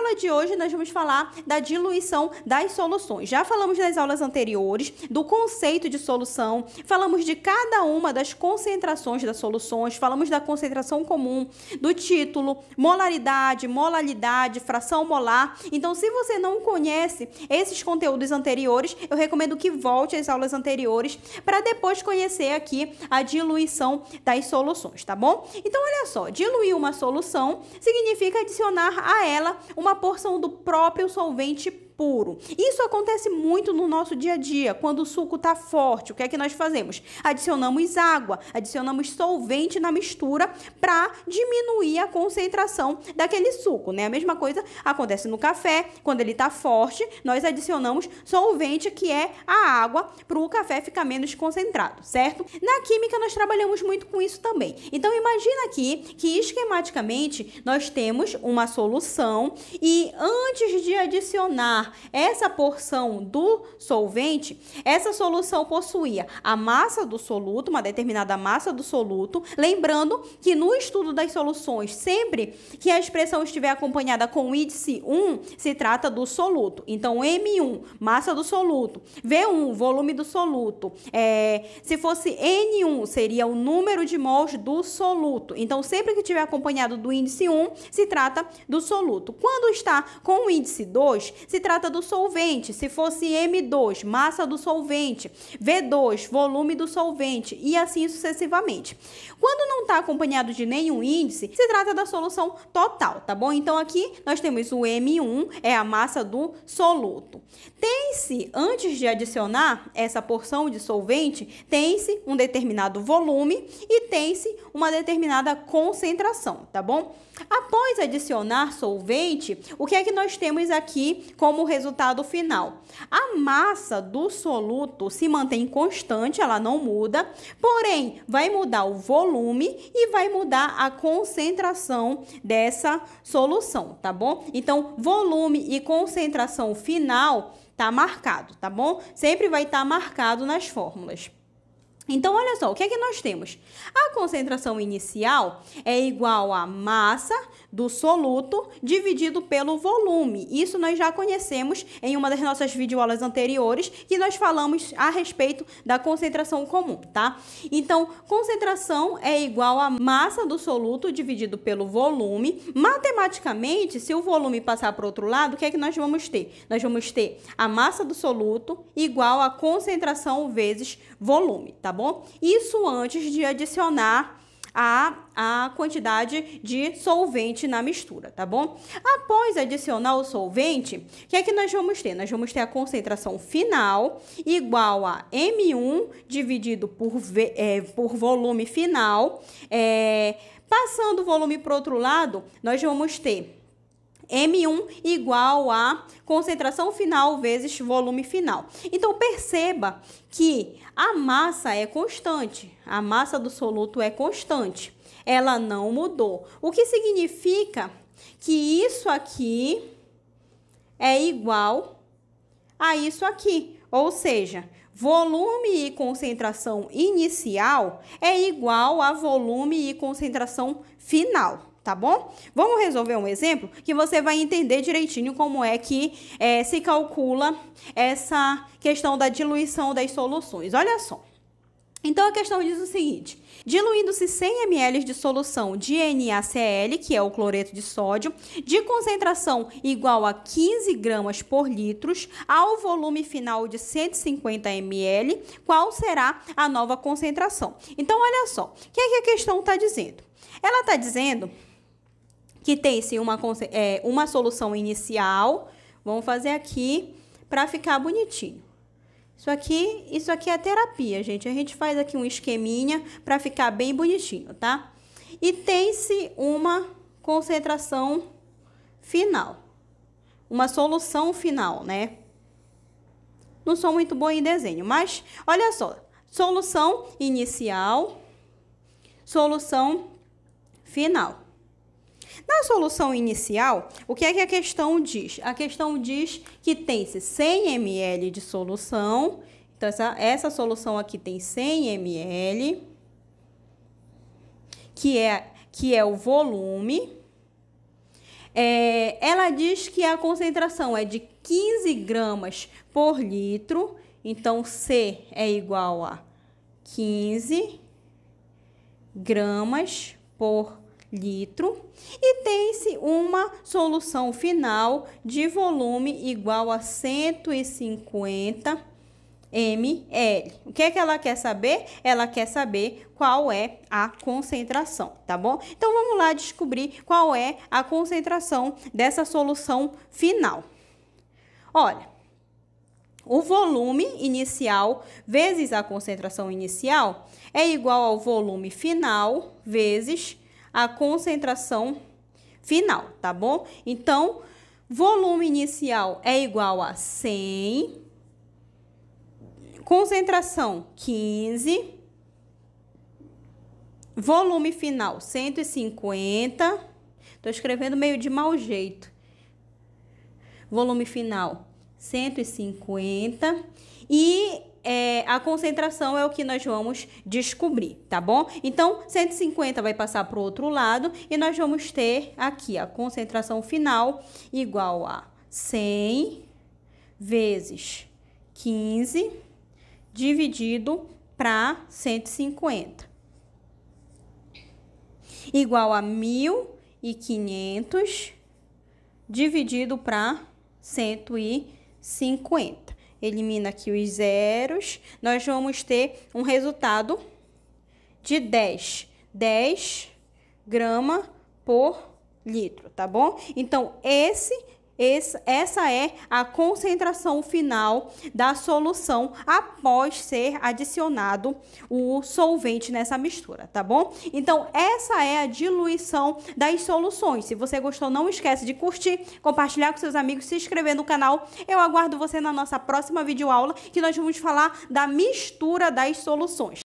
aula de hoje nós vamos falar da diluição das soluções. Já falamos nas aulas anteriores do conceito de solução, falamos de cada uma das concentrações das soluções, falamos da concentração comum, do título, molaridade, molalidade, fração molar. Então, se você não conhece esses conteúdos anteriores, eu recomendo que volte às aulas anteriores para depois conhecer aqui a diluição das soluções, tá bom? Então, olha só, diluir uma solução significa adicionar a ela uma porção do próprio solvente puro. Isso acontece muito no nosso dia a dia, quando o suco está forte. O que é que nós fazemos? Adicionamos água, adicionamos solvente na mistura para diminuir a concentração daquele suco, né? A mesma coisa acontece no café, quando ele está forte, nós adicionamos solvente, que é a água, para o café ficar menos concentrado, certo? Na química nós trabalhamos muito com isso também. Então imagina aqui que esquematicamente nós temos uma solução e antes de adicionar essa porção do solvente, essa solução possuía a massa do soluto, uma determinada massa do soluto. Lembrando que no estudo das soluções, sempre que a expressão estiver acompanhada com o índice 1, se trata do soluto. Então, M1, massa do soluto, V1, volume do soluto. Se fosse N1, seria o número de mols do soluto. Então, sempre que estiver acompanhado do índice 1, se trata do soluto. Quando está com o índice 2, se trata do solvente. Se fosse M2, massa do solvente, V2, volume do solvente e assim sucessivamente. Quando não está acompanhado de nenhum índice, se trata da solução total, tá bom? Então aqui nós temos o M1, é a massa do soluto. Tem-se, antes de adicionar essa porção de solvente, tem-se um determinado volume e tem-se uma determinada concentração, tá bom? Após adicionar solvente, o que é que nós temos aqui como resultado final? A massa do soluto se mantém constante, ela não muda, porém, vai mudar o volume e vai mudar a concentração dessa solução, tá bom? Então, volume e concentração final tá marcado, tá bom? Sempre vai estar marcado nas fórmulas. Então, olha só, o que é que nós temos? A concentração inicial é igual à massa do soluto dividido pelo volume. Isso nós já conhecemos em uma das nossas videoaulas anteriores, que nós falamos a respeito da concentração comum, tá? Então, concentração é igual à massa do soluto dividido pelo volume. Matematicamente, se o volume passar para o outro lado, o que é que nós vamos ter? Nós vamos ter a massa do soluto igual a concentração vezes volume, tá bom? Isso antes de adicionar a quantidade de solvente na mistura, tá bom? Após adicionar o solvente, o que é que nós vamos ter? Nós vamos ter a concentração final igual a M1 dividido por volume final. Passando o volume para o outro lado, nós vamos ter M1 igual a concentração final vezes volume final. Então, perceba que a massa é constante. A massa do soluto é constante. Ela não mudou. O que significa que isso aqui é igual a isso aqui. Ou seja, volume e concentração inicial é igual a volume e concentração final. Tá bom? Vamos resolver um exemplo que você vai entender direitinho como é que se calcula essa questão da diluição das soluções. Olha só. Então, a questão diz o seguinte: diluindo-se 100 ml de solução de NaCl, que é o cloreto de sódio, de concentração igual a 15 gramas por litro, ao volume final de 150 ml, qual será a nova concentração? Então, olha só, o que é que a questão está dizendo? Ela está dizendo que tem-se uma solução inicial. Vamos fazer aqui para ficar bonitinho. Isso aqui é terapia, gente. A gente faz aqui um esqueminha para ficar bem bonitinho, tá? E tem-se uma concentração final. Uma solução final, né? Não sou muito boa em desenho, mas olha só. Solução inicial, solução final. Na solução inicial, o que é que a questão diz? A questão diz que tem-se 100 ml de solução. Então, essa solução aqui tem 100 ml, que é o volume. Ela diz que a concentração é de 15 gramas por litro, então C é igual a 15 gramas por litro. E tem-se uma solução final de volume igual a 150 ml. O que é que ela quer saber? Ela quer saber qual é a concentração, tá bom? Então, vamos lá descobrir qual é a concentração dessa solução final. Olha, o volume inicial vezes a concentração inicial é igual ao volume final vezes a concentração final, tá bom? Então, volume inicial é igual a 100, concentração 15, volume final 150, tô escrevendo meio de mau jeito, volume final 150 e a concentração é o que nós vamos descobrir, tá bom? Então, 150 vai passar para o outro lado e nós vamos ter aqui a concentração final igual a 100 vezes 15 dividido para 150, igual a 1.500 dividido para 150. Elimina aqui os zeros, nós vamos ter um resultado de 10 gramas por litro, tá bom? Então, essa é a concentração final da solução após ser adicionado o solvente nessa mistura, tá bom? Então, essa é a diluição das soluções. Se você gostou, não esquece de curtir, compartilhar com seus amigos, se inscrever no canal. Eu aguardo você na nossa próxima videoaula, que nós vamos falar da mistura das soluções.